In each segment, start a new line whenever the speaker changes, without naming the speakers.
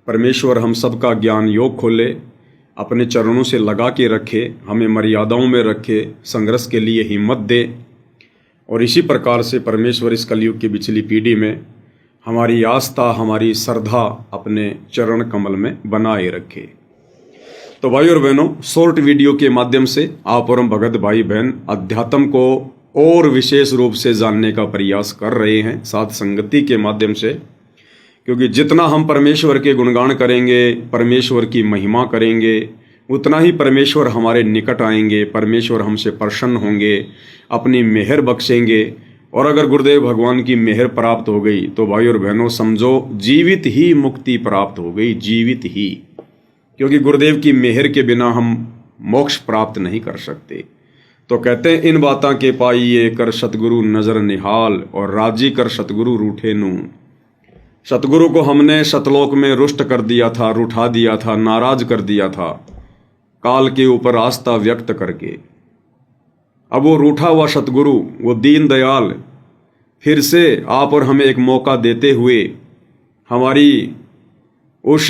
परमेश्वर हम सबका ज्ञान योग खोले, अपने चरणों से लगा के रखे, हमें मर्यादाओं में रखे, संघर्ष के लिए हिम्मत दे। और इसी प्रकार से परमेश्वर इस कलयुग की पिछली पीढ़ी में हमारी आस्था, हमारी श्रद्धा अपने चरण कमल में बनाए रखे। तो भाई और बहनों, शॉर्ट वीडियो के माध्यम से आप और हम भगत भाई बहन अध्यात्म को और विशेष रूप से जानने का प्रयास कर रहे हैं, साथ संगति के माध्यम से। क्योंकि जितना हम परमेश्वर के गुणगान करेंगे, परमेश्वर की महिमा करेंगे, उतना ही परमेश्वर हमारे निकट आएंगे, परमेश्वर हमसे प्रसन्न होंगे, अपनी मेहर बख्शेंगे। और अगर गुरुदेव भगवान की मेहर प्राप्त हो गई तो भाई और बहनों समझो जीवित ही मुक्ति प्राप्त हो गई, जीवित ही। क्योंकि गुरुदेव की मेहर के बिना हम मोक्ष प्राप्त नहीं कर सकते। तो कहते हैं इन बातां के पाइए कर सतगुरु नजर निहाल, और राजी कर सतगुरु रूठे नू। सतगुरु को हमने सतलोक में रुष्ट कर दिया था, रूठा दिया था, नाराज कर दिया था, काल के ऊपर आस्था व्यक्त करके। अब वो रूठा हुआ सतगुरु, वो दीन दयाल, फिर से आप और हमें एक मौका देते हुए हमारी उस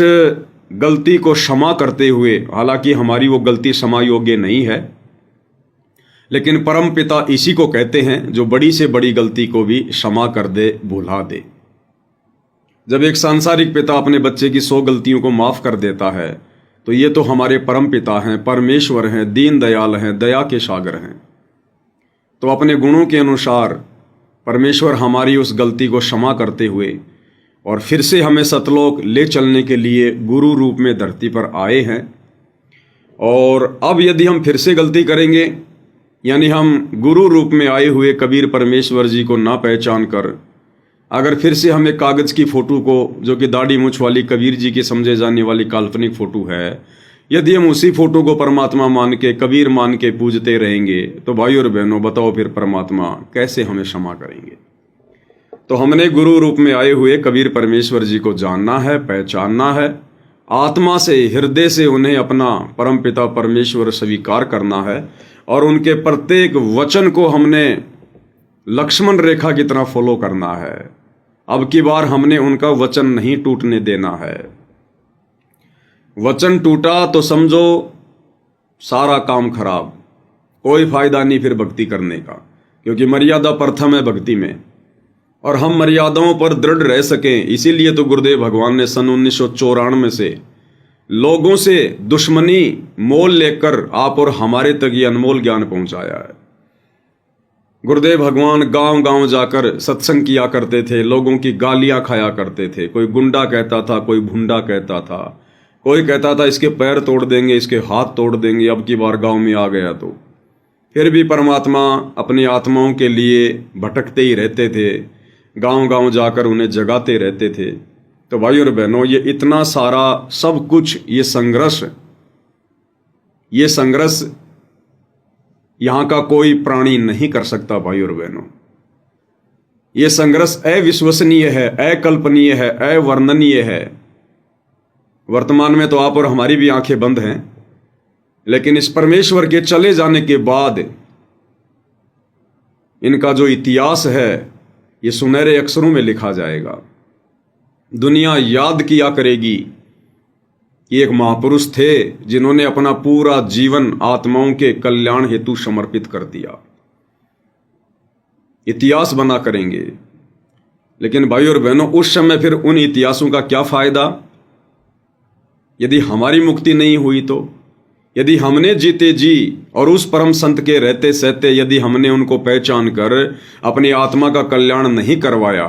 गलती को क्षमा करते हुए, हालांकि हमारी वो गलती क्षमा योग्य नहीं है, लेकिन परम पिता इसी को कहते हैं जो बड़ी से बड़ी गलती को भी क्षमा कर दे, भुला दे। जब एक सांसारिक पिता अपने बच्चे की 100 गलतियों को माफ कर देता है तो ये तो हमारे परम पिता हैं, परमेश्वर हैं, दीन दयाल हैं, दया के सागर हैं। तो अपने गुणों के अनुसार परमेश्वर हमारी उस गलती को क्षमा करते हुए और फिर से हमें सतलोक ले चलने के लिए गुरु रूप में धरती पर आए हैं। और अब यदि हम फिर से गलती करेंगे, यानी हम गुरु रूप में आए हुए कबीर परमेश्वर जी को ना पहचान कर अगर फिर से हम एक कागज़ की फ़ोटो को, जो कि दाढ़ी मूछ वाली कबीर जी की समझे जाने वाली काल्पनिक फ़ोटो है, यदि हम उसी फ़ोटो को परमात्मा मान के, कबीर मान के पूजते रहेंगे तो भाई और बहनों बताओ फिर परमात्मा कैसे हमें क्षमा करेंगे। तो हमने गुरु रूप में आए हुए कबीर परमेश्वर जी को जानना है, पहचानना है, आत्मा से, हृदय से उन्हें अपना परम पिता परमेश्वर स्वीकार करना है। और उनके प्रत्येक वचन को हमने लक्ष्मण रेखा की तरह फॉलो करना है। अब की बार हमने उनका वचन नहीं टूटने देना है। वचन टूटा तो समझो सारा काम खराब, कोई फायदा नहीं फिर भक्ति करने का। क्योंकि मर्यादा प्रथम है भक्ति में, और हम मर्यादाओं पर दृढ़ रह सकें, इसीलिए तो गुरुदेव भगवान ने सन 1994 से लोगों से दुश्मनी मोल लेकर आप और हमारे तक ये अनमोल ज्ञान पहुंचाया है। गुरुदेव भगवान गांव गांव जाकर सत्संग किया करते थे, लोगों की गालियां खाया करते थे। कोई गुंडा कहता था, कोई भुंडा कहता था, कोई कहता था इसके पैर तोड़ देंगे, इसके हाथ तोड़ देंगे। अब की बार गांव में आ गया तो फिर भी परमात्मा अपनी आत्माओं के लिए भटकते ही रहते थे, गांव गांव जाकर उन्हें जगाते रहते थे। तो भाई और बहनों, ये इतना सारा सब कुछ, ये संघर्ष यहाँ का कोई प्राणी नहीं कर सकता। भाई और बहनों, ये संघर्ष अविश्वसनीय है, अकल्पनीय है, अवर्णनीय है। वर्तमान में तो आप और हमारी भी आंखें बंद हैं, लेकिन इस परमेश्वर के चले जाने के बाद इनका जो इतिहास है ये सुनहरे अक्षरों में लिखा जाएगा। दुनिया याद किया करेगी कि एक महापुरुष थे जिन्होंने अपना पूरा जीवन आत्माओं के कल्याण हेतु समर्पित कर दिया। इतिहास बना करेंगे। लेकिन भाई और बहनों, उस समय फिर उन इतिहासों का क्या फायदा यदि हमारी मुक्ति नहीं हुई तो? यदि हमने जीते जी और उस परम संत के रहते सहते यदि हमने उनको पहचान कर अपनी आत्मा का कल्याण नहीं करवाया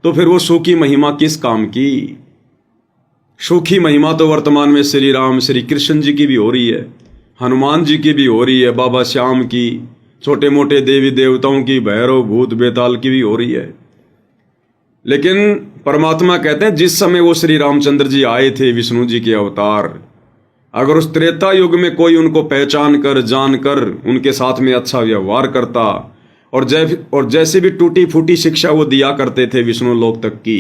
तो फिर वो सूखी महिमा किस काम की? सूखी महिमा तो वर्तमान में श्री राम, श्री कृष्ण जी की भी हो रही है, हनुमान जी की भी हो रही है, बाबा श्याम की, छोटे मोटे देवी देवताओं की, भैरव भूत बेताल की भी हो रही है। लेकिन परमात्मा कहते हैं जिस समय वो श्री रामचंद्र जी आए थे, विष्णु जी के अवतार, अगर उस त्रेता युग में कोई उनको पहचान कर, जान कर उनके साथ में अच्छा व्यवहार करता और जैसे भी टूटी फूटी शिक्षा वो दिया करते थे विष्णु लोक तक की,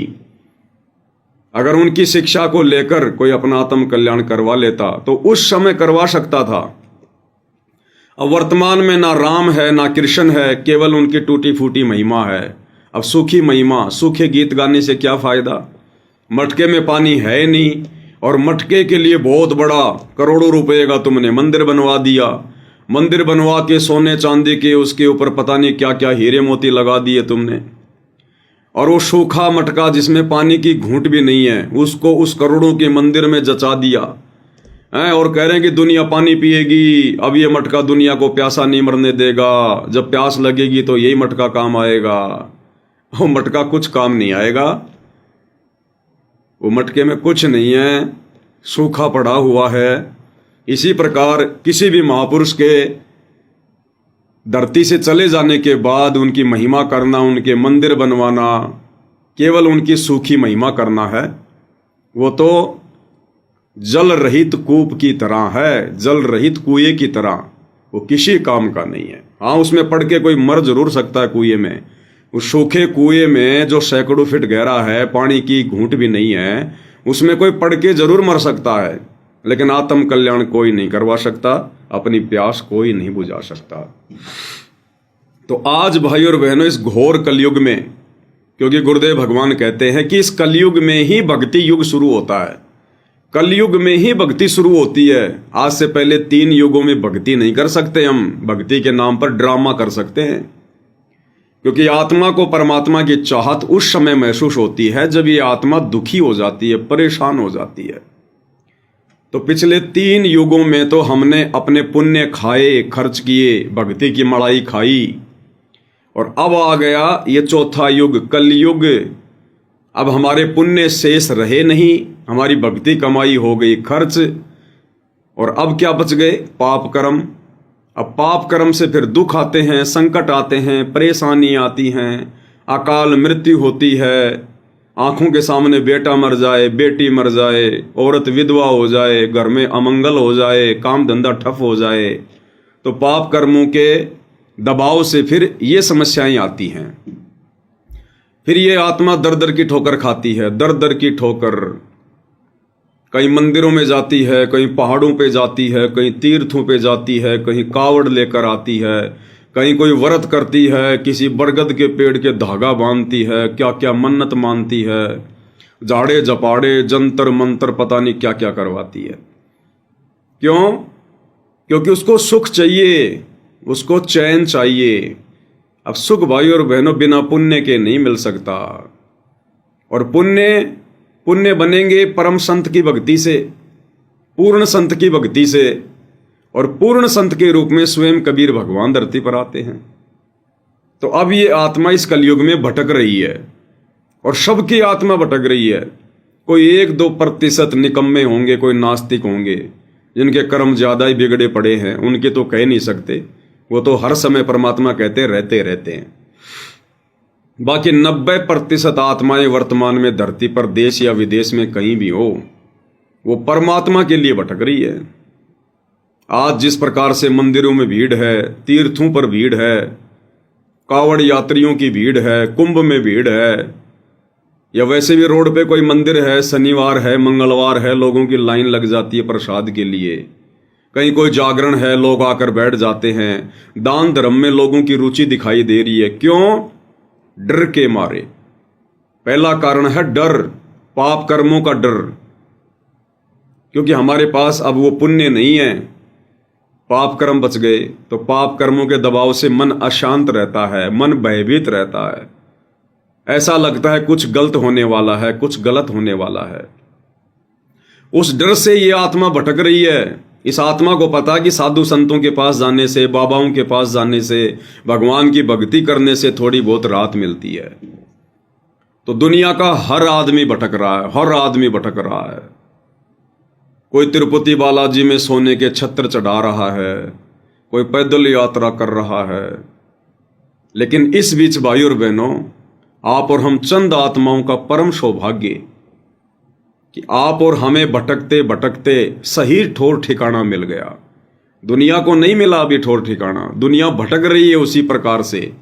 अगर उनकी शिक्षा को लेकर कोई अपना आत्म कल्याण करवा लेता तो उस समय करवा सकता था। अब वर्तमान में ना राम है ना कृष्ण है, केवल उनकी टूटी फूटी महिमा है। अब सूखी महिमा, सूखे गीत गाने से क्या फायदा? मटके में पानी है नहीं, और मटके के लिए बहुत बड़ा करोड़ों रुपए का तुमने मंदिर बनवा दिया। मंदिर बनवा के सोने चांदी के उसके ऊपर पता नहीं क्या क्या हीरे मोती लगा दिए तुमने। और वो सूखा मटका जिसमें पानी की घूंट भी नहीं है उसको उस करोड़ों के मंदिर में जचा दिया है। और कह रहे हैं कि दुनिया पानी पिएगी। अब ये मटका दुनिया को प्यासा नहीं मरने देगा। जब प्यास लगेगी तो यही मटका काम आएगा। वो मटका कुछ काम नहीं आएगा। वो मटके में कुछ नहीं है, सूखा पड़ा हुआ है। इसी प्रकार किसी भी महापुरुष के धरती से चले जाने के बाद उनकी महिमा करना, उनके मंदिर बनवाना, केवल उनकी सूखी महिमा करना है। वो तो जल रहित कूप की तरह है, जल रहित कुएं की तरह। वो किसी काम का नहीं है। हाँ, उसमें पड़ के कोई मर जरूर सकता है कुएं में। उस सूखे कुएं में जो सैकड़ों फीट गहरा है, पानी की घूंट भी नहीं है, उसमें कोई पड़ के जरूर मर सकता है। लेकिन आत्म कल्याण कोई नहीं करवा सकता, अपनी प्यास कोई नहीं बुझा सकता। तो आज भाई और बहनों, इस घोर कलयुग में, क्योंकि गुरुदेव भगवान कहते हैं कि इस कलयुग में ही भक्ति युग शुरू होता है। कलयुग में ही भक्ति शुरू होती है। आज से पहले 3 युगों में भक्ति नहीं कर सकते हम। भक्ति के नाम पर ड्रामा कर सकते हैं, क्योंकि आत्मा को परमात्मा की चाहत उस समय महसूस होती है जब ये आत्मा दुखी हो जाती है, परेशान हो जाती है। तो पिछले 3 युगों में तो हमने अपने पुण्य खाए, खर्च किए, भक्ति की मड़ाई खाई। और अब आ गया ये 4था युग, कलयुग। अब हमारे पुण्य शेष रहे नहीं, हमारी भक्ति कमाई हो गई खर्च। और अब क्या बच गए? पाप कर्म। अब पाप कर्म से फिर दुख आते हैं, संकट आते हैं, परेशानी आती हैं, अकाल मृत्यु होती है। आंखों के सामने बेटा मर जाए, बेटी मर जाए, औरत विधवा हो जाए, घर में अमंगल हो जाए, काम धंधा ठप हो जाए। तो पाप कर्मों के दबाव से फिर ये समस्याएं आती हैं। फिर ये आत्मा दर दर की ठोकर खाती है, दर दर की ठोकर। कहीं मंदिरों में जाती है, कहीं पहाड़ों पे जाती है, कहीं तीर्थों पे जाती है, कहीं कावड़ लेकर आती है, कहीं कोई व्रत करती है, किसी बरगद के पेड़ के धागा बांधती है, क्या क्या मन्नत मानती है, जाड़े जपाड़े जंतर मंतर पता नहीं क्या क्या करवाती है। क्यों? क्योंकि उसको सुख चाहिए, उसको चैन चाहिए। अब सुख भाई और बहनों बिना पुण्य के नहीं मिल सकता। और पुण्य बनेंगे परम संत की भक्ति से, पूर्ण संत की भक्ति से। और पूर्ण संत के रूप में स्वयं कबीर भगवान धरती पर आते हैं। तो अब ये आत्मा इस कलयुग में भटक रही है, और सबकी आत्मा भटक रही है। कोई 1-2% निकम्मे होंगे, कोई नास्तिक होंगे, जिनके कर्म ज्यादा ही बिगड़े पड़े हैं, उनके तो कह नहीं सकते। वो तो हर समय परमात्मा कहते रहते हैं। बाकी 90% आत्माएं वर्तमान में धरती पर, देश या विदेश में कहीं भी हो, वो परमात्मा के लिए भटक रही है। आज जिस प्रकार से मंदिरों में भीड़ है, तीर्थों पर भीड़ है, कावड़ यात्रियों की भीड़ है, कुंभ में भीड़ है, या वैसे भी रोड पे कोई मंदिर है, शनिवार है, मंगलवार है, लोगों की लाइन लग जाती है प्रसाद के लिए। कहीं कोई जागरण है, लोग आकर बैठ जाते हैं। दान धर्म में लोगों की रुचि दिखाई दे रही है। क्यों? डर के मारे। पहला कारण है डर, पाप कर्मों का डर। क्योंकि हमारे पास अब वो पुण्य नहीं है, पाप कर्म बच गए। तो पाप कर्मों के दबाव से मन अशांत रहता है, मन भयभीत रहता है। ऐसा लगता है कुछ गलत होने वाला है, कुछ गलत होने वाला है। उस डर से ये आत्मा भटक रही है। इस आत्मा को पता कि साधु संतों के पास जाने से, बाबाओं के पास जाने से, भगवान की भक्ति करने से थोड़ी बहुत राहत मिलती है। तो दुनिया का हर आदमी भटक रहा है, हर आदमी भटक रहा है। कोई तिरुपति बालाजी में सोने के छत्र चढ़ा रहा है, कोई पैदल यात्रा कर रहा है। लेकिन इस बीच भाई और बहनों, आप और हम चंद आत्माओं का परम सौभाग्य कि आप और हमें भटकते भटकते सही ठौर ठिकाना मिल गया। दुनिया को नहीं मिला अभी ठौर ठिकाना, दुनिया भटक रही है उसी प्रकार से।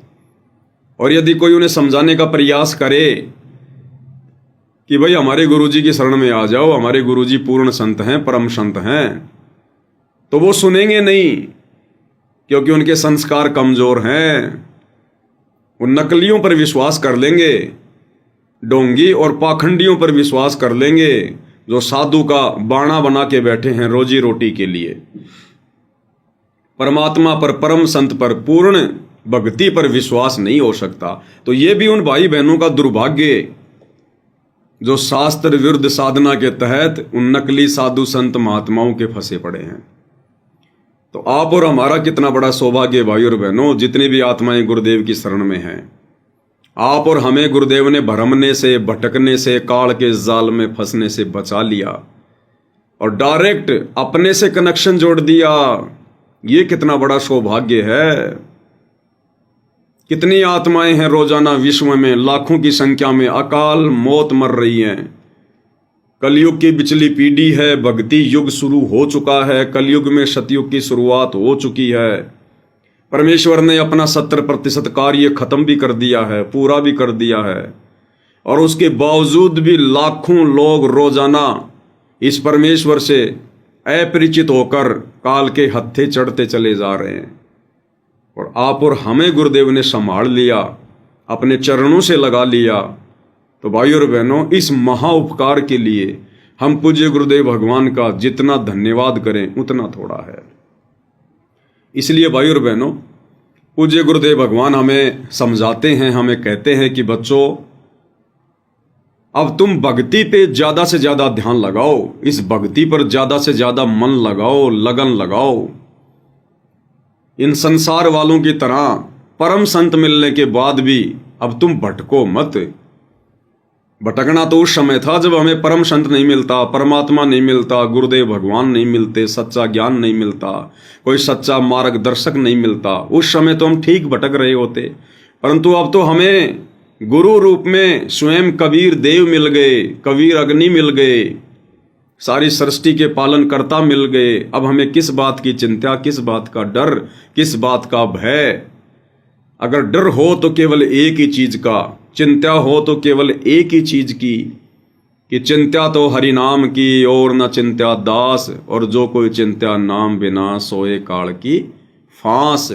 और यदि कोई उन्हें समझाने का प्रयास करे कि भाई हमारे गुरुजी की शरण में आ जाओ, हमारे गुरुजी पूर्ण संत हैं, परम संत हैं, तो वो सुनेंगे नहीं, क्योंकि उनके संस्कार कमजोर हैं। वो नकलियों पर विश्वास कर लेंगे, ढोंगी और पाखंडियों पर विश्वास कर लेंगे, जो साधु का बाणा बना के बैठे हैं रोजी रोटी के लिए, परमात्मा पर, परम संत पर पूर्ण भक्ति पर विश्वास नहीं हो सकता, तो ये भी उन भाई बहनों का दुर्भाग्य जो शास्त्र विरुद्ध साधना के तहत उन नकली साधु संत महात्माओं के फंसे पड़े हैं। तो आप और हमारा कितना बड़ा सौभाग्य भाई और बहनों, जितनी भी आत्माएं गुरुदेव की शरण में हैं। आप और हमें गुरुदेव ने भ्रमने से, भटकने से, काल के जाल में फंसने से बचा लिया और डायरेक्ट अपने से कनेक्शन जोड़ दिया। ये कितना बड़ा सौभाग्य है। कितनी आत्माएं हैं रोजाना विश्व में, लाखों की संख्या में अकाल मौत मर रही हैं। कलयुग की पिछली पीढ़ी है, भक्ति युग शुरू हो चुका है, कलयुग में सतयुग की शुरुआत हो चुकी है। परमेश्वर ने अपना 70% कार्य खत्म भी कर दिया है, पूरा भी कर दिया है, और उसके बावजूद भी लाखों लोग रोजाना इस परमेश्वर से अपरिचित होकर काल के हत्थे चढ़ते चले जा रहे हैं। और आप और हमें गुरुदेव ने संभाल लिया, अपने चरणों से लगा लिया। तो भाई और बहनों, इस महा उपकार के लिए हम पूज्य गुरुदेव भगवान का जितना धन्यवाद करें उतना थोड़ा है। इसलिए भाई और बहनों, पूज्य गुरुदेव भगवान हमें समझाते हैं, हमें कहते हैं कि बच्चों, अब तुम भक्ति पे ज्यादा से ज्यादा ध्यान लगाओ, इस भक्ति पर ज्यादा से ज्यादा मन लगाओ, लगन लगाओ। इन संसार वालों की तरह परम संत मिलने के बाद भी अब तुम भटको मत। भटकना तो उस समय था जब हमें परम संत नहीं मिलता, परमात्मा नहीं मिलता, गुरुदेव भगवान नहीं मिलते, सच्चा ज्ञान नहीं मिलता, कोई सच्चा मार्गदर्शक नहीं मिलता। उस समय तो हम ठीक भटक रहे होते, परंतु अब तो हमें गुरु रूप में स्वयं कबीर देव मिल गए, कबीर अग्नि मिल गए, सारी सृष्टि के पालन कर्ता मिल गए। अब हमें किस बात की चिंता, किस बात का डर, किस बात का भय? अगर डर हो तो केवल एक ही चीज का, चिंता हो तो केवल एक ही चीज की, कि चिंता तो हरि नाम की और न चिंता दास, और जो कोई चिंता नाम बिना सोए काल की फांस।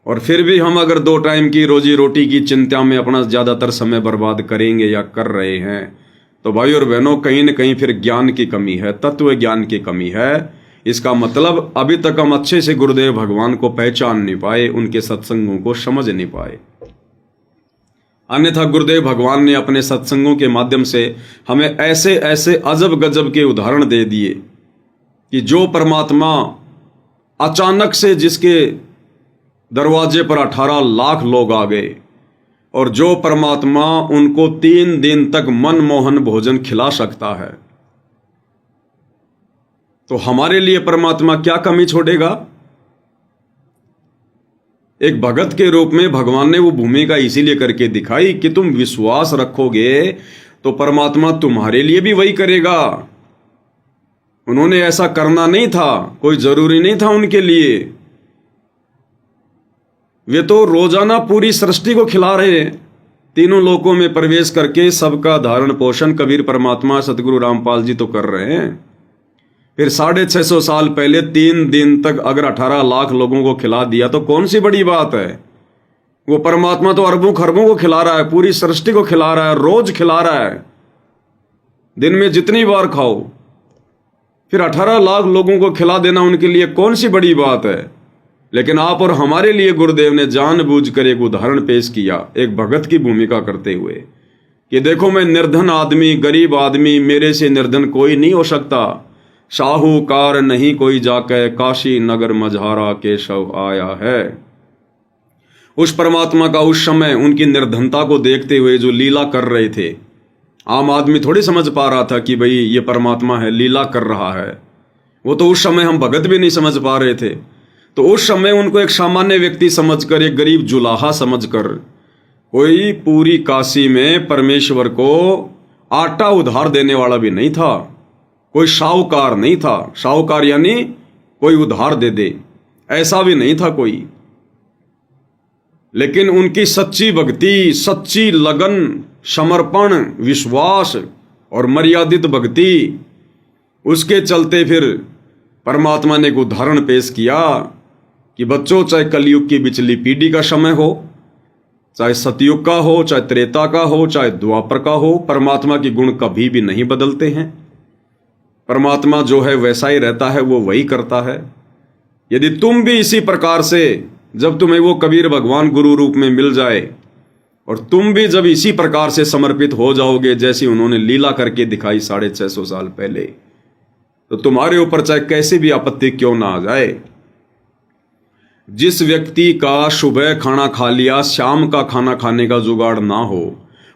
और फिर भी हम अगर 2 टाइम की रोजी रोटी की चिंता में अपना ज्यादातर समय बर्बाद करेंगे या कर रहे हैं, तो भाई और बहनों, कहीं न कहीं फिर ज्ञान की कमी है, तत्व ज्ञान की कमी है। इसका मतलब अभी तक हम अच्छे से गुरुदेव भगवान को पहचान नहीं पाए, उनके सत्संगों को समझ नहीं पाए। अन्यथा गुरुदेव भगवान ने अपने सत्संगों के माध्यम से हमें ऐसे ऐसे अजब गजब के उदाहरण दे दिए कि जो परमात्मा अचानक से जिसके दरवाजे पर 18 लाख लोग आ गए, और जो परमात्मा उनको 3 दिन तक मनमोहन भोजन खिला सकता है, तो हमारे लिए परमात्मा क्या कमी छोड़ेगा? एक भगत के रूप में भगवान ने वो भूमिका इसीलिए करके दिखाई कि तुम विश्वास रखोगे तो परमात्मा तुम्हारे लिए भी वही करेगा। उन्होंने ऐसा करना नहीं था, कोई जरूरी नहीं था उनके लिए। वे तो रोजाना पूरी सृष्टि को खिला रहे हैं, तीनों लोकों में प्रवेश करके सबका धारण पोषण कबीर परमात्मा सतगुरु रामपाल जी तो कर रहे हैं। फिर 650 साल पहले 3 दिन तक अगर 18 लाख लोगों को खिला दिया तो कौन सी बड़ी बात है? वो परमात्मा तो अरबों खरबों को खिला रहा है, पूरी सृष्टि को खिला रहा है, रोज खिला रहा है, दिन में जितनी बार खाओ। फिर 18 लाख लोगों को खिला देना उनके लिए कौन सी बड़ी बात है? लेकिन आप और हमारे लिए गुरुदेव ने जानबूझकर एक उदाहरण पेश किया, एक भगत की भूमिका करते हुए, कि देखो मैं निर्धन आदमी, गरीब आदमी, मेरे से निर्धन कोई नहीं हो सकता। साहूकार नहीं कोई जाके, काशी नगर मझारा केशव आया है। उस परमात्मा का उस समय उनकी निर्धनता को देखते हुए जो लीला कर रहे थे, आम आदमी थोड़ी समझ पा रहा था कि भाई ये परमात्मा है, लीला कर रहा है। वो तो उस समय हम भगत भी नहीं समझ पा रहे थे। तो उस समय उनको एक सामान्य व्यक्ति समझकर, एक गरीब जुलाहा समझकर, कोई पूरी काशी में परमेश्वर को आटा उधार देने वाला भी नहीं था, कोई साहूकार नहीं था। साहूकार यानी कोई उधार दे दे, ऐसा भी नहीं था कोई। लेकिन उनकी सच्ची भक्ति, सच्ची लगन, समर्पण, विश्वास और मर्यादित भक्ति, उसके चलते फिर परमात्मा ने एक उदाहरण पेश किया कि बच्चों, चाहे कलयुग की पिछली पीढ़ी का समय हो, चाहे सतयुग का हो, चाहे त्रेता का हो, चाहे द्वापर का हो, परमात्मा के गुण कभी भी नहीं बदलते हैं। परमात्मा जो है वैसा ही रहता है, वो वही करता है। यदि तुम भी इसी प्रकार से, जब तुम्हें वो कबीर भगवान गुरु रूप में मिल जाए और तुम भी जब इसी प्रकार से समर्पित हो जाओगे जैसी उन्होंने लीला करके दिखाई 650 साल पहले, तो तुम्हारे ऊपर चाहे कैसी भी आपत्ति क्यों ना आ जाए। जिस व्यक्ति का सुबह खाना खा लिया, शाम का खाना खाने का जुगाड़ ना हो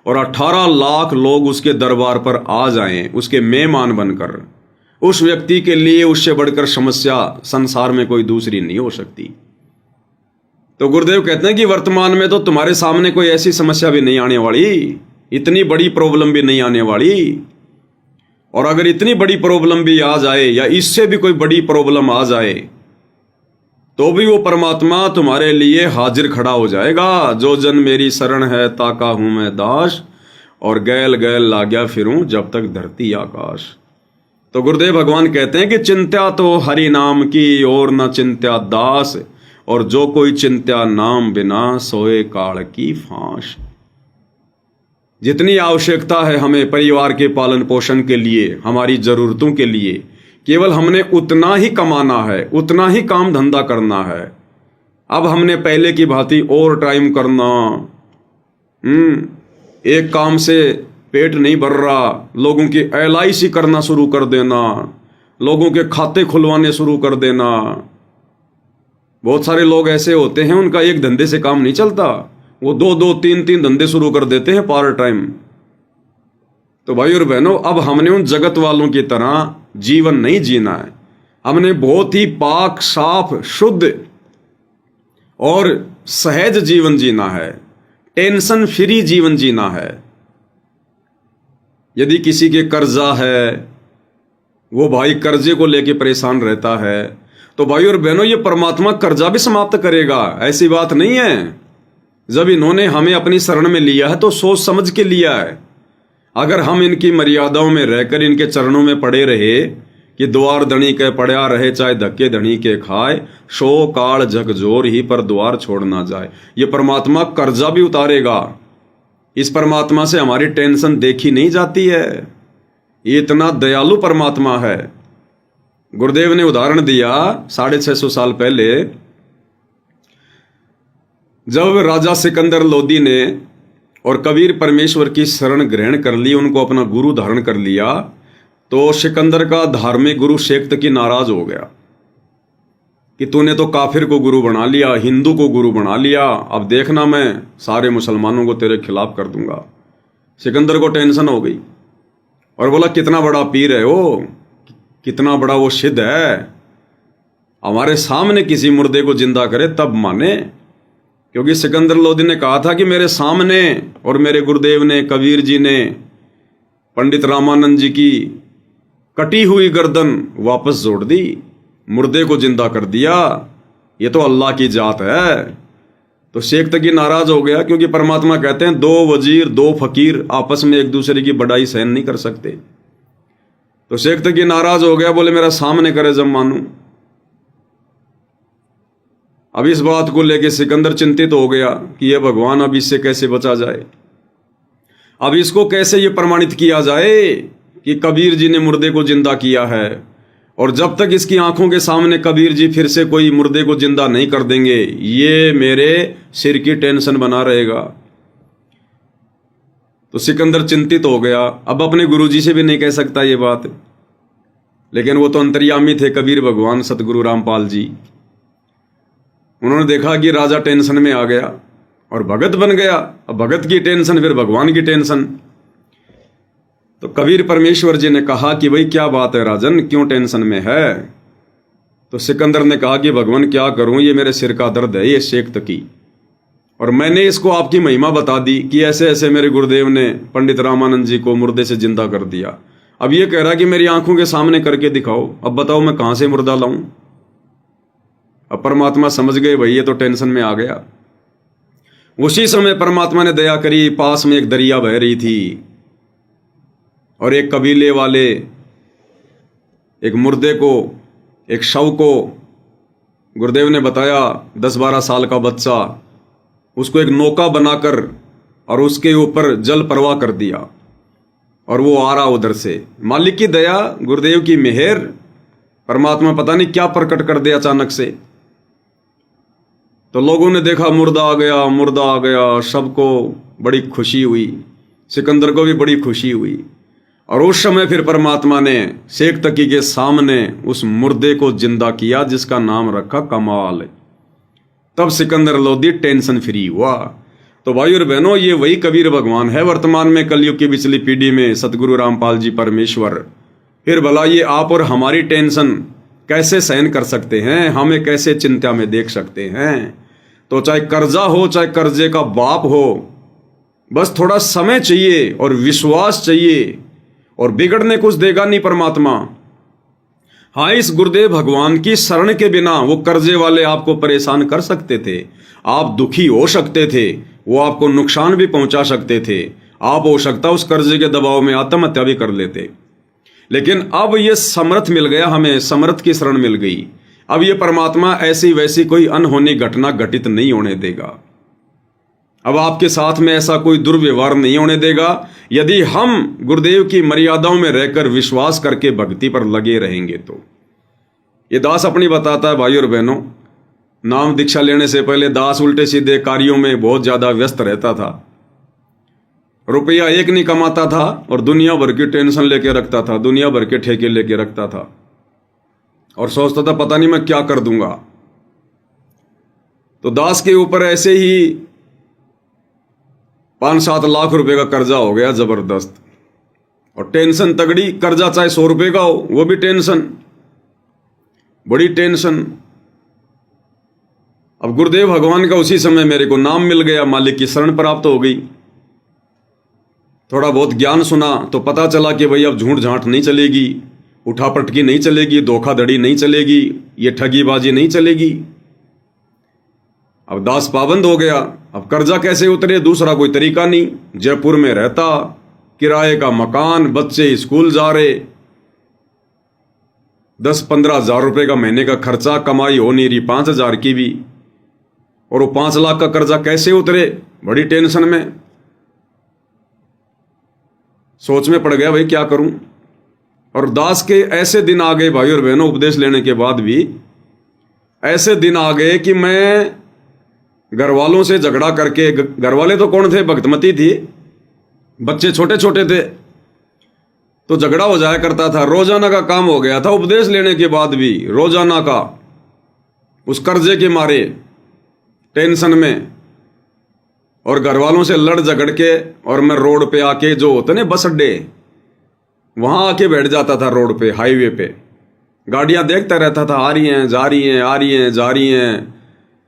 और 18 लाख लोग उसके दरबार पर आ जाएं उसके मेहमान बनकर, उस व्यक्ति के लिए उससे बढ़कर समस्या संसार में कोई दूसरी नहीं हो सकती। तो गुरुदेव कहते हैं कि वर्तमान में तो तुम्हारे सामने कोई ऐसी समस्या भी नहीं आने वाली, इतनी बड़ी प्रॉब्लम भी नहीं आने वाली। और अगर इतनी बड़ी प्रॉब्लम भी आ जाए या इससे भी कोई बड़ी प्रॉब्लम आ जाए तो भी वो परमात्मा तुम्हारे लिए हाजिर खड़ा हो जाएगा। जो जन मेरी शरण है ताका हूं मैं दास, और गैल गैल लाग्या फिरूं जब तक धरती आकाश। तो गुरुदेव भगवान कहते हैं कि चिंत्या तो हरि नाम की और न चिंत्या दास, और जो कोई चिंत्या नाम बिना सोए काल की फांस। जितनी आवश्यकता है हमें परिवार के पालन पोषण के लिए, हमारी जरूरतों के लिए, केवल हमने उतना ही कमाना है, उतना ही काम धंधा करना है। अब हमने पहले की भांति ओवर टाइम करना, एक काम से पेट नहीं भर रहा, लोगों की LIC करना शुरू कर देना, लोगों के खाते खुलवाने शुरू कर देना। बहुत सारे लोग ऐसे होते हैं उनका एक धंधे से काम नहीं चलता, वो 2-2, 3-3 धंधे शुरू कर देते हैं पार्ट टाइम। तो भाई और बहनों, अब हमने उन जगत वालों की तरह जीवन नहीं जीना है। हमने बहुत ही पाक, साफ, शुद्ध और सहज जीवन जीना है, टेंशन फ्री जीवन जीना है। यदि किसी के कर्जा है, वो भाई कर्जे को लेके परेशान रहता है, तो भाई और बहनों ये परमात्मा कर्जा भी समाप्त करेगा, ऐसी बात नहीं है। जब इन्होंने हमें अपनी शरण में लिया है तो सोच समझ के लिया है। अगर हम इनकी मर्यादाओं में रहकर इनके चरणों में पड़े रहे कि द्वार धनी के पड़ा रहे चाहे धक्के धनी के खाए, शो काल झकझोर ही पर द्वार छोड़ ना जाए, ये परमात्मा कर्जा भी उतारेगा। इस परमात्मा से हमारी टेंशन देखी नहीं जाती है, ये इतना दयालु परमात्मा है। गुरुदेव ने उदाहरण दिया 650 साल पहले, जब राजा सिकंदर लोदी ने और कबीर परमेश्वर की शरण ग्रहण कर ली, उनको अपना गुरु धारण कर लिया, तो सिकंदर का धार्मिक गुरु शेख तकी नाराज हो गया कि तूने तो काफिर को गुरु बना लिया, हिंदू को गुरु बना लिया, अब देखना मैं सारे मुसलमानों को तेरे खिलाफ कर दूंगा। सिकंदर को टेंशन हो गई और बोला कितना बड़ा पीर है वो, कितना बड़ा वो सिद्ध है, हमारे सामने किसी मुर्दे को जिंदा करे तब माने। क्योंकि सिकंदर लोदी ने कहा था कि मेरे सामने और मेरे गुरुदेव ने, कबीर जी ने पंडित रामानंद जी की कटी हुई गर्दन वापस जोड़ दी, मुर्दे को जिंदा कर दिया, ये तो अल्लाह की जात है। तो शेख तकी नाराज हो गया, क्योंकि परमात्मा कहते हैं 2 वजीर 2 फकीर आपस में एक दूसरे की बड़ाई सहन नहीं कर सकते। तो शेख तकी नाराज हो गया, बोले मेरा सामने करे जब मानूं। अब इस बात को लेकर सिकंदर चिंतित हो गया कि ये भगवान अब इससे कैसे बचा जाए, अब इसको कैसे ये प्रमाणित किया जाए कि कबीर जी ने मुर्दे को जिंदा किया है। और जब तक इसकी आंखों के सामने कबीर जी फिर से कोई मुर्दे को जिंदा नहीं कर देंगे, ये मेरे सिर की टेंशन बना रहेगा। तो सिकंदर चिंतित हो गया, अब अपने गुरुजी से भी नहीं कह सकता ये बात, लेकिन वो तो अंतर्यामी थे कबीर भगवान सतगुरु रामपाल जी। उन्होंने देखा कि राजा टेंशन में आ गया और भगत बन गया, अब भगत की टेंशन फिर भगवान की टेंशन। तो कबीर परमेश्वर जी ने कहा कि भाई क्या बात है राजन, क्यों टेंशन में है। तो सिकंदर ने कहा कि भगवान क्या करूं, ये मेरे सिर का दर्द है, ये शेख तकी, और मैंने इसको आपकी महिमा बता दी कि ऐसे ऐसे मेरे गुरुदेव ने पंडित रामानंद जी को मुर्दे से जिंदा कर दिया। अब ये कह रहा कि मेरी आंखों के सामने करके दिखाओ, अब बताओ मैं कहां से मुर्दा लाऊं। अब परमात्मा समझ गए भाई ये तो टेंशन में आ गया। उसी समय परमात्मा ने दया करी, पास में एक दरिया बह रही थी और एक कबीले वाले एक मुर्दे को, एक शव को, गुरुदेव ने बताया 10-12 साल का बच्चा उसको एक नौका बनाकर और उसके ऊपर जल प्रवाह कर दिया और वो आ रहा उधर से। मालिक की दया, गुरुदेव की मेहर, परमात्मा पता नहीं क्या प्रकट कर दिया अचानक से। तो लोगों ने देखा मुर्दा आ गया, मुर्दा आ गया, सबको बड़ी खुशी हुई, सिकंदर को भी बड़ी खुशी हुई। और उस समय फिर परमात्मा ने शेख तकी के सामने उस मुर्दे को जिंदा किया जिसका नाम रखा कमाल। तब सिकंदर लोधी टेंशन फ्री हुआ। तो भाई और बहनों, ये वही कबीर भगवान है वर्तमान में कलयुग की पिछली पीढ़ी में सतगुरु रामपाल जी परमेश्वर। फिर भला ये आप और हमारी टेंशन कैसे सहन कर सकते हैं, हमें कैसे चिंता में देख सकते हैं। तो चाहे कर्जा हो, चाहे कर्जे का बाप हो, बस थोड़ा समय चाहिए और विश्वास चाहिए, और बिगड़ने कुछ देगा नहीं परमात्मा। हाँ, इस गुरुदेव भगवान की शरण के बिना वो कर्जे वाले आपको परेशान कर सकते थे, आप दुखी हो सकते थे, वो आपको नुकसान भी पहुंचा सकते थे, आप हो सकता उस कर्जे के दबाव में आत्महत्या भी कर लेते। लेकिन अब ये समर्थ मिल गया, हमें समर्थ की शरण मिल गई। अब ये परमात्मा ऐसी वैसी कोई अनहोनी घटना घटित नहीं होने देगा। अब आपके साथ में ऐसा कोई दुर्व्यवहार नहीं होने देगा यदि हम गुरुदेव की मर्यादाओं में रहकर विश्वास करके भक्ति पर लगे रहेंगे। तो ये दास अपनी बताता है भाई और बहनों, नाम दीक्षा लेने से पहले दास उल्टे सीधे कार्यों में बहुत ज्यादा व्यस्त रहता था, रुपया एक नहीं कमाता था और दुनिया भर की टेंशन लेके रखता था, दुनिया भर के ठेके लेके रखता था और सोचता था पता नहीं मैं क्या कर दूंगा। तो दास के ऊपर ऐसे ही 5-7 लाख रुपए का कर्जा हो गया जबरदस्त, और टेंशन तगड़ी। कर्जा चाहे 100 रुपए का हो वो भी टेंशन, बड़ी टेंशन। अब गुरुदेव भगवान का उसी समय मेरे को नाम मिल गया, मालिक की शरण प्राप्त हो गई। थोड़ा बहुत ज्ञान सुना तो पता चला कि भाई अब झूठ झांठ नहीं चलेगी, उठापटकी नहीं चलेगी, धोखाधड़ी नहीं चलेगी, ये ठगीबाजी नहीं चलेगी। अब दास पाबंद हो गया। अब कर्जा कैसे उतरे, दूसरा कोई तरीका नहीं। जयपुर में रहता, किराए का मकान, बच्चे स्कूल जा रहे, 10-15 हजार रुपए का महीने का खर्चा, कमाई हो नहीं रही 5 हजार की भी, और वो 5 लाख का कर्जा कैसे उतरे, बड़ी टेंशन में। सोच में पड़ गया भाई क्या करूं। और दास के ऐसे दिन आ गए भाई और बहनों, उपदेश लेने के बाद भी ऐसे दिन आ गए कि मैं घर वालों से झगड़ा करके, घर वाले तो कौन थे, भक्तमती थी, बच्चे छोटे छोटे थे, तो झगड़ा हो जाया करता था। रोजाना का काम हो गया था उपदेश लेने के बाद भी, रोजाना का, उस कर्जे के मारे टेंशन में, और घर वालों से लड़ झगड़ के, और मैं रोड पे आके, जो होते ना बस अड्डे, वहां आके बैठ जाता था रोड पे, हाईवे पे, गाड़ियां देखता रहता था, आ रही हैं जा रही हैं, आ रही हैं जा रही हैं।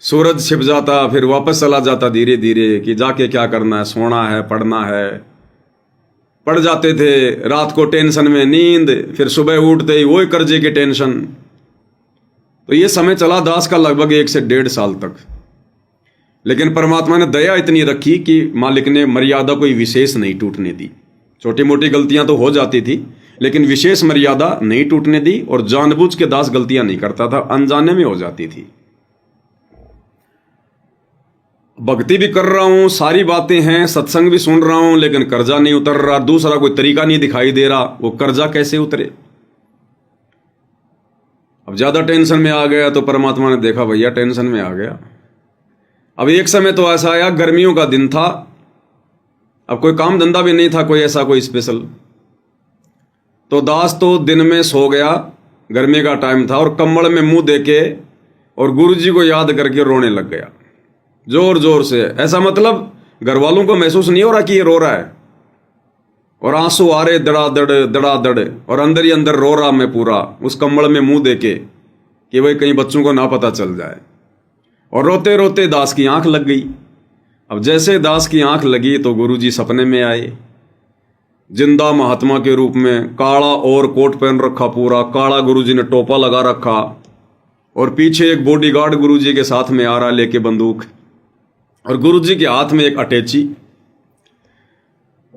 सूरज छिप जाता, फिर वापस चला जाता धीरे धीरे कि जाके क्या करना है, सोना है, पढ़ना है। पड़ जाते थे रात को टेंशन में नींद, फिर सुबह उठते ही वही कर्जे की टेंशन। तो ये समय चला दास का लगभग 1 से 1.5 साल तक। लेकिन परमात्मा ने दया इतनी रखी कि मालिक ने मर्यादा कोई विशेष नहीं टूटने दी। छोटी मोटी गलतियां तो हो जाती थी, लेकिन विशेष मर्यादा नहीं टूटने दी, और जानबूझ के दास गलतियां नहीं करता था, अनजाने में हो जाती थी। भक्ति भी कर रहा हूं, सारी बातें हैं, सत्संग भी सुन रहा हूं, लेकिन कर्जा नहीं उतर रहा, दूसरा कोई तरीका नहीं दिखाई दे रहा, वो कर्जा कैसे उतरे। अब ज्यादा टेंशन में आ गया तो परमात्मा ने देखा भैया टेंशन में आ गया। अब एक समय तो ऐसा आया, गर्मियों का दिन था, अब कोई काम धंधा भी नहीं था कोई ऐसा कोई स्पेशल, तो दास तो दिन में सो गया, गर्मी का टाइम था, और कम्बल में मुंह देके और गुरुजी को याद करके रोने लग गया जोर जोर से। ऐसा मतलब घर वालों को महसूस नहीं हो रहा कि ये रो रहा है, और आंसू आ रहे दड़ादड़ दड़ादड़, और अंदर ही अंदर रो रहा मैं पूरा, उस कम्बल में मुंह देके कि भाई कहीं बच्चों को ना पता चल जाए। और रोते रोते दास की आंख लग गई। अब जैसे दास की आंख लगी तो गुरुजी सपने में आए, जिंदा महात्मा के रूप में, काला और कोट पहन रखा पूरा, काला गुरुजी ने टोपा लगा रखा, और पीछे एक बॉडीगार्ड गुरुजी के साथ में आ रहा लेके बंदूक, और गुरुजी के हाथ में एक अटैची,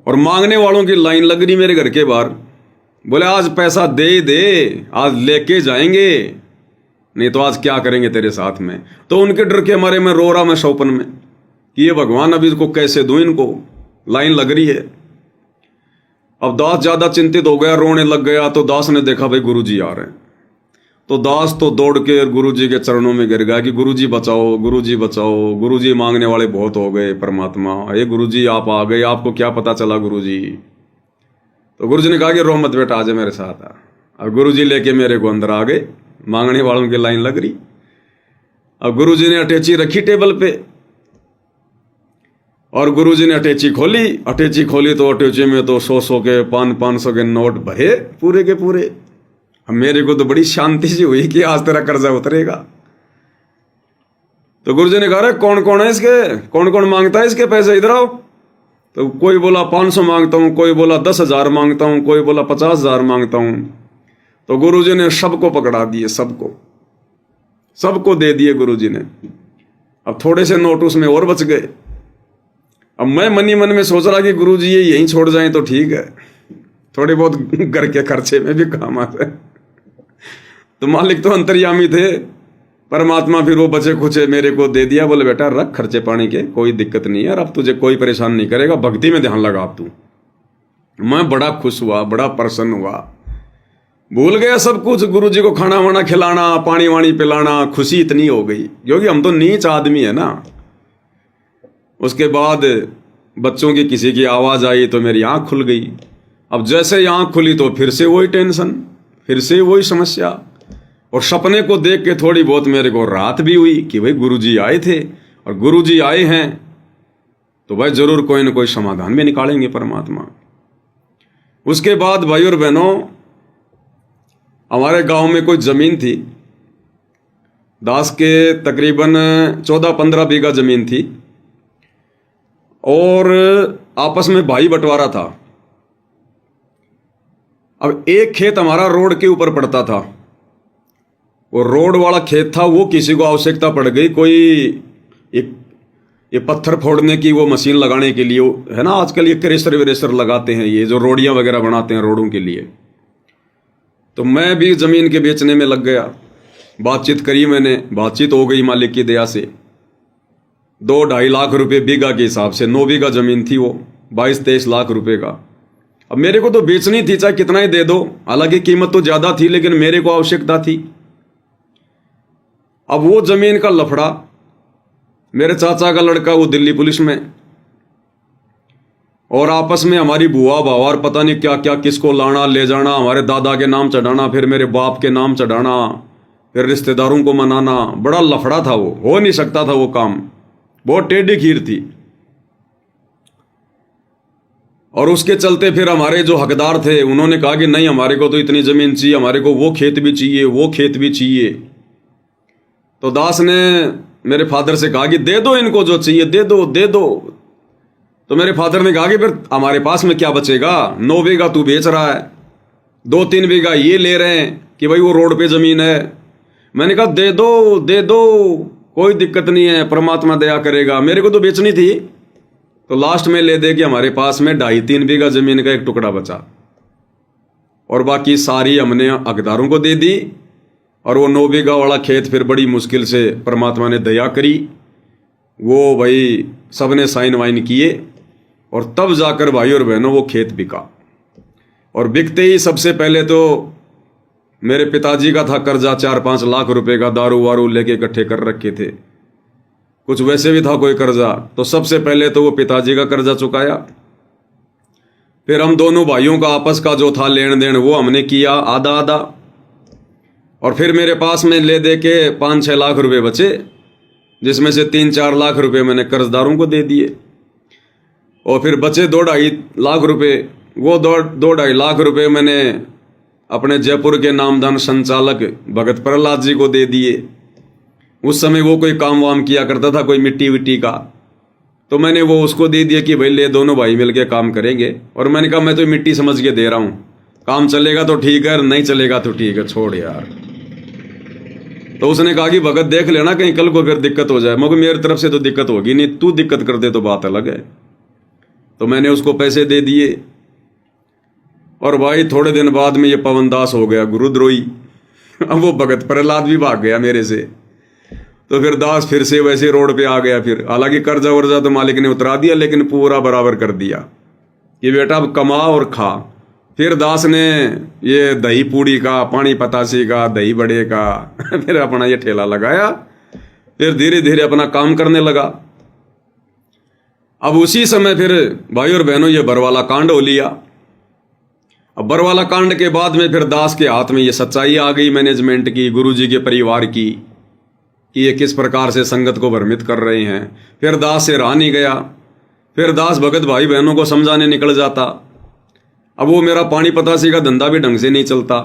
और मांगने वालों की लाइन लग रही मेरे घर के बाहर। बोले आज पैसा दे दे, आज लेके जाएंगे, नहीं तो आज क्या करेंगे तेरे साथ में। तो उनके डर के मारे मैं रो रहा, मैं शौपन में कि ये भगवान अभी इसको कैसे दूं, इनको लाइन लग रही है। अब दास ज्यादा चिंतित हो गया, रोने लग गया। तो दास ने देखा भाई गुरुजी आ रहे हैं, तो दास तो दौड़ के गुरुजी के चरणों में गिर गया कि गुरुजी बचाओ, गुरुजी बचाओ, गुरुजी मांगने वाले बहुत हो गए परमात्मा, ये गुरुजी आप आ गए, आपको क्या पता चला गुरुजी। तो गुरुजी ने कहा कि रो मत बेटा, आ जा मेरे साथ आ। अब गुरुजी लेके मेरे को अंदर आ गए, मांगने वालों की लाइन लग रही। अब गुरुजी ने अटैची रखी टेबल पे और गुरुजी ने अटैची खोली तो अटैची में तो 100 के 500 के नोट भरे पूरे के पूरे। अब मेरे को तो बड़ी शांति सी हुई कि आज तेरा कर्जा उतरेगा। तो गुरुजी ने कहा कौन कौन है इसके, कौन कौन मांगता है इसके पैसे, इधर आओ। तो कोई बोला 500 मांगता हूं, कोई बोला 10,000 मांगता हूं, कोई बोला 50,000 मांगता हूं। तो गुरुजी ने सबको पकड़ा दिए, सबको दे दिए गुरुजी ने। अब थोड़े से नोट उसमें और बच गए। अब मैं मन ही मन में सोच रहा कि गुरुजी ये यहीं छोड़ जाएं तो ठीक है, थोड़े बहुत घर के खर्चे में भी काम आ जाए। तो मालिक तो अंतर्यामी थे, परमात्मा फिर वो बचे खुचे मेरे को दे दिया। बोले बेटा रख खर्चे पानी के, कोई दिक्कत नहीं है, और अब तुझे कोई परेशान नहीं करेगा, भक्ति में ध्यान लगा अब तू। मैं बड़ा खुश हुआ, बड़ा प्रसन्न हुआ, भूल गया सब कुछ। गुरुजी को खाना वाना खिलाना, पानी वानी पिलाना, खुशी इतनी हो गई क्योंकि हम तो नीच आदमी है ना। उसके बाद बच्चों की किसी की आवाज आई तो मेरी आंख खुल गई। अब जैसे ही आंख खुली तो फिर से वही टेंशन, फिर से वही समस्या। और सपने को देख के थोड़ी बहुत मेरे को राहत भी हुई कि भाई गुरुजी आए थे, और गुरुजी आए हैं तो भाई जरूर कोई ना कोई समाधान भी निकालेंगे परमात्मा। उसके बाद भाई और बहनों, हमारे गांव में कोई जमीन थी, दास के तकरीबन 14-15 बीघा जमीन थी, और आपस में भाई बंटवारा था। अब एक खेत हमारा रोड के ऊपर पड़ता था, वो रोड वाला खेत था, वो किसी को आवश्यकता पड़ गई, कोई ये पत्थर फोड़ने की वो मशीन लगाने के लिए है ना, आजकल ये क्रेशर वेरेशर लगाते हैं, ये जो रोडियां वगैरह बनाते हैं रोडों के लिए। तो मैं भी जमीन के बेचने में लग गया। बातचीत करी मैंने, बातचीत हो गई मालिक की दया से। 2-2.5 लाख रुपए बीघा के हिसाब से, 9 बीघा जमीन थी वो, 22-23 लाख रुपए का। अब मेरे को तो बेचनी थी, चाहे कितना ही दे दो, हालांकि कीमत तो ज्यादा थी लेकिन मेरे को आवश्यकता थी। अब वो जमीन का लफड़ा, मेरे चाचा का लड़का वो दिल्ली पुलिस में, और आपस में हमारी बुआ भावार पता नहीं क्या क्या, किसको लाना ले जाना, हमारे दादा के नाम चढ़ाना, फिर मेरे बाप के नाम चढ़ाना, फिर रिश्तेदारों को मनाना, बड़ा लफड़ा था वो, हो नहीं सकता था वो काम, बहुत टेढ़ी खीर थी। और उसके चलते फिर हमारे जो हकदार थे उन्होंने कहा कि नहीं हमारे को तो इतनी जमीन चाहिए, हमारे को वो खेत भी चाहिए, वो खेत भी चाहिए। तो दास ने मेरे फादर से कहा कि दे दो इनको जो चाहिए, दे दो दे दो। तो मेरे फादर ने कहा कि फिर हमारे पास में क्या बचेगा, 9 बीघा तू बेच रहा है, 2-3 बीघा ये ले रहे हैं कि भाई वो रोड पे जमीन है। मैंने कहा दे दो दे दो, कोई दिक्कत नहीं है, परमात्मा दया करेगा, मेरे को तो बेचनी थी। तो लास्ट में ले दे कि हमारे पास में 2.5-3 बीघा जमीन का एक टुकड़ा बचा, और बाकी सारी हमने हकदारों को दे दी। और वो 9 बीघा वाला खेत फिर बड़ी मुश्किल से परमात्मा ने दया करी, वो भाई सबने साइन वाइन किए, और तब जाकर भाई और बहनों वो खेत बिका। और बिकते ही सबसे पहले तो मेरे पिताजी का था कर्जा 4-5 लाख रुपए का, दारू वारू लेके इकट्ठे कर रखे थे, कुछ वैसे भी था कोई कर्जा। तो सबसे पहले तो वो पिताजी का कर्जा चुकाया, फिर हम दोनों भाइयों का आपस का जो था लेन देन वो हमने किया आधा आधा, और फिर मेरे पास में ले दे के 5-6 लाख रुपए बचे, जिसमें से 3-4 लाख रुपए मैंने कर्जदारों को दे दिए, और फिर बचे 2-2.5 लाख रुपए, वो 2-2.5 लाख रुपए मैंने अपने जयपुर के नामदान संचालक भगत प्रहलाद जी को दे दिए। उस समय वो कोई काम वाम किया करता था, कोई मिट्टी विट्टी का, तो मैंने वो उसको दे दिया कि भाई ले, दोनों भाई मिलके काम करेंगे। और मैंने कहा मैं तो मिट्टी समझ के दे रहा हूँ, काम चलेगा तो ठीक है, नहीं चलेगा तो ठीक है, छोड़ यार। तो उसने कहा कि भगत देख लेना कहीं कल को फिर दिक्कत हो जाए। मगर मेरी तरफ से तो दिक्कत होगी नहीं, तू दिक्कत कर दे तो बात अलग है। तो मैंने उसको पैसे दे दिए, और भाई थोड़े दिन बाद में ये पवनदास हो गया गुरुद्रोही। अब वो भगत प्रहलाद भी भाग गया मेरे से। तो फिर दास फिर से वैसे रोड पे आ गया। फिर हालांकि कर्जा वर्जा तो मालिक ने उतरा दिया, लेकिन पूरा बराबर कर दिया कि बेटा अब कमा और खा। फिर दास ने ये दही पूड़ी का, पानी पतासी का, दही बड़े का फिर अपना ये ठेला लगाया। फिर धीरे धीरे अपना काम करने लगा। अब उसी समय फिर भाई और बहनों ये बरवाला कांड हो लिया। अब बरवाला कांड के बाद में फिर दास के हाथ में ये सच्चाई आ गई मैनेजमेंट की, गुरुजी के परिवार की, कि ये किस प्रकार से संगत को भ्रमित कर रहे हैं। फिर दास से रहा नहीं गया। फिर दास भगत भाई बहनों को समझाने निकल जाता। अब वो मेरा पानी पतासी का धंधा भी ढंग से नहीं चलता,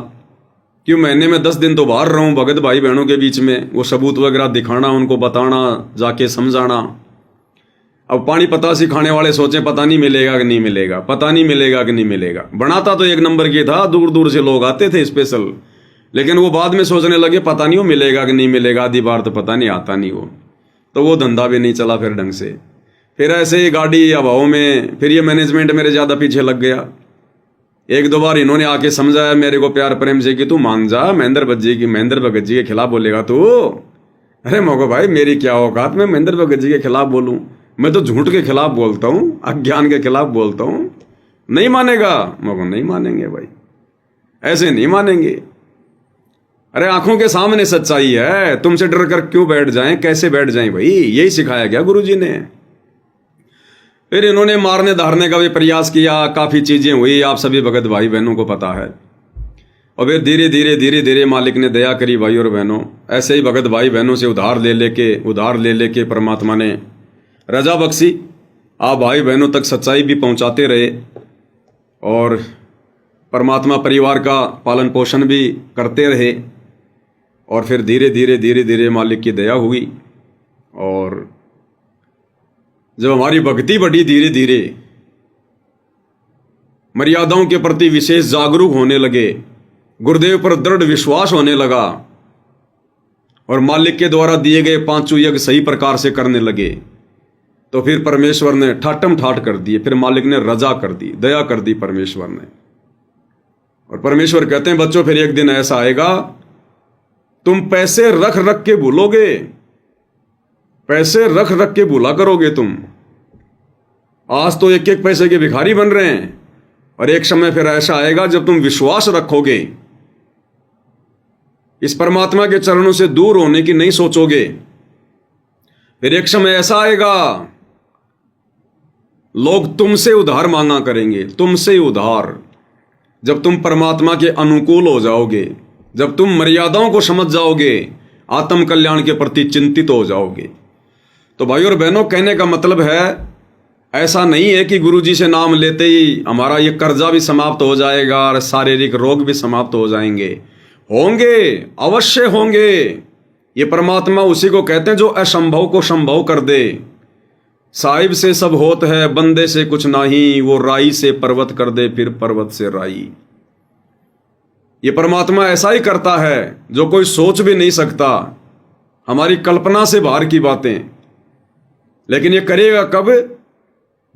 क्यों महीने में 10 दिन तो बाहर रहूं भगत भाई बहनों के बीच में, वो सबूत वगैरह दिखाना, उनको बताना, जाके समझाना। अब पानी पतासी खाने वाले सोचें पता नहीं मिलेगा कि नहीं मिलेगा, पता नहीं मिलेगा कि नहीं मिलेगा। बनाता तो एक नंबर की था, दूर दूर से लोग आते थे स्पेशल, लेकिन वो बाद में सोचने लगे पता नहीं वो मिलेगा कि नहीं मिलेगा, आधी बार तो पता नहीं आता नहीं वो, तो वो धंधा भी नहीं चला फिर ढंग से। फिर ऐसे ही गाड़ी अभाव में फिर ये मैनेजमेंट मेरे ज़्यादा पीछे लग गया। एक दो बार इन्होंने आके समझाया मेरे को प्यार प्रेम से कि तू मान जा, महेंद्र भगत जी के खिलाफ बोलेगा तू। अरे मोगो भाई मेरी क्या औकात, मैं महेंद्र भगत जी के खिलाफ बोलूं? मैं तो झूठ के खिलाफ बोलता हूं, अज्ञान के खिलाफ बोलता हूं। नहीं मानेगा मोगो, नहीं मानेंगे भाई, ऐसे नहीं मानेंगे। अरे आंखों के सामने सच्चाई है, तुमसे डर कर क्यों बैठ जाएं, कैसे बैठ जाएं भाई, यही सिखाया गया गुरुजी ने। फिर इन्होंने मारने धारने का भी प्रयास किया, काफी चीजें हुई, आप सभी भगत भाई बहनों को पता है। और फिर धीरे धीरे मालिक ने दया करी भाई और बहनों। ऐसे ही भगत भाई बहनों से उधार ले लेके परमात्मा ने रजा बख्शी। आप भाई बहनों तक सच्चाई भी पहुंचाते रहे और परमात्मा परिवार का पालन पोषण भी करते रहे। और फिर धीरे धीरे मालिक की दया हुई। और जब हमारी भक्ति बढ़ी, धीरे धीरे मर्यादाओं के प्रति विशेष जागरूक होने लगे, गुरुदेव पर दृढ़ विश्वास होने लगा और मालिक के द्वारा दिए गए 5 यज्ञ सही प्रकार से करने लगे, तो फिर परमेश्वर ने ठाटम ठाट कर दिए। फिर मालिक ने रजा कर दी, दया कर दी परमेश्वर ने। और परमेश्वर कहते हैं बच्चों फिर एक दिन ऐसा आएगा तुम पैसे रख रख के भूलोगे, पैसे रख रख के भूला करोगे तुम। आज तो एक एक पैसे के भिखारी बन रहे हैं, और एक समय फिर ऐसा आएगा जब तुम विश्वास रखोगे, इस परमात्मा के चरणों से दूर होने की नहीं सोचोगे। फिर एक समय ऐसा आएगा लोग तुमसे उधार मांगा करेंगे, तुमसे उधार। जब तुम परमात्मा के अनुकूल हो जाओगे, जब तुम मर्यादाओं को समझ जाओगे, आत्म कल्याण के प्रति चिंतित हो जाओगे। तो भाई और बहनों, कहने का मतलब है ऐसा नहीं है कि गुरुजी से नाम लेते ही हमारा ये कर्जा भी समाप्त हो जाएगा और शारीरिक रोग भी समाप्त हो जाएंगे। होंगे, अवश्य होंगे। ये परमात्मा उसी को कहते हैं जो असंभव को संभव कर दे। साहिब से सब होत है, बंदे से कुछ नहीं, वो राई से पर्वत कर दे, फिर पर्वत से राई। ये परमात्मा ऐसा ही करता है जो कोई सोच भी नहीं सकता, हमारी कल्पना से बाहर की बातें। लेकिन ये करेगा कब?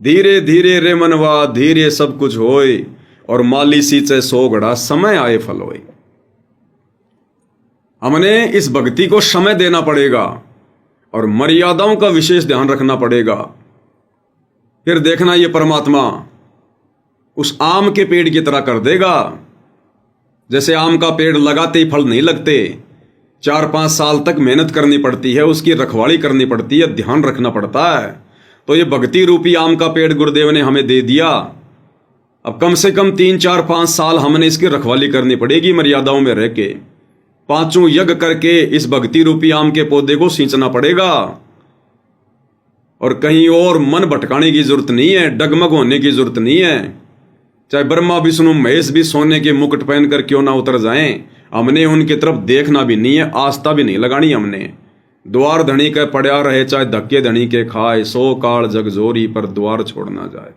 धीरे धीरे रे मनवा, धीरे सब कुछ होए, और माली सींचे सो घड़ा, समय आए फल होए। हमने इस भक्ति को समय देना पड़ेगा और मर्यादाओं का विशेष ध्यान रखना पड़ेगा। फिर देखना ये परमात्मा उस आम के पेड़ की तरह कर देगा। जैसे आम का पेड़ लगाते ही फल नहीं लगते, 4-5 साल तक मेहनत करनी पड़ती है, उसकी रखवाली करनी पड़ती है, ध्यान रखना पड़ता है। तो ये भक्ति रूपी आम का पेड़ गुरुदेव ने हमें दे दिया। अब कम से कम 3-4-5 साल हमने इसकी रखवाली करनी पड़ेगी, मर्यादाओं में रह के 5 यज्ञ करके इस भक्ति रूपी आम के पौधे को सींचना पड़ेगा। और कहीं और मन भटकाने की जरूरत नहीं है, डगमग होने की जरूरत नहीं है। चाहे ब्रह्मा विष्णु महेश भी सोने के मुकुट पहनकर क्यों ना उतर जाएं, हमने उनकी तरफ देखना भी नहीं है, आस्था भी नहीं लगानी हमने। द्वार धनी के पड़ा रहे, चाहे धक्के धनी के खाए, 100 काल जग जोरी पर द्वार छोड़ ना जाए।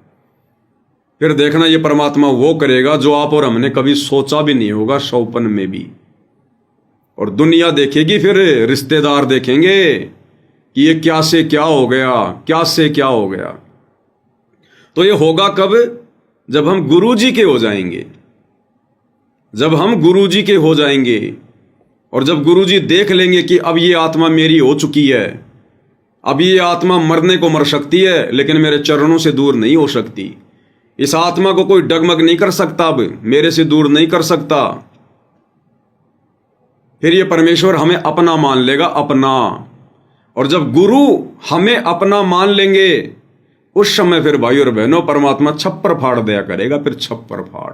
फिर देखना ये परमात्मा वो करेगा जो आप और हमने कभी सोचा भी नहीं होगा, सौपन में भी। और दुनिया देखेगी, फिर रिश्तेदार देखेंगे कि ये क्या से क्या हो गया, क्या से क्या हो गया। तो ये होगा कब? जब हम गुरुजी के हो जाएंगे, जब हम गुरुजी के हो जाएंगे। और जब गुरुजी देख लेंगे कि अब ये आत्मा मेरी हो चुकी है, अब ये आत्मा मरने को मर सकती है लेकिन मेरे चरणों से दूर नहीं हो सकती, इस आत्मा को कोई डगमग नहीं कर सकता, अब मेरे से दूर नहीं कर सकता, फिर ये परमेश्वर हमें अपना मान लेगा, अपना। और जब गुरु हमें अपना मान लेंगे, उस समय फिर भाई और बहनों परमात्मा छप्पर फाड़ दिया करेगा, फिर छप्पर फाड़।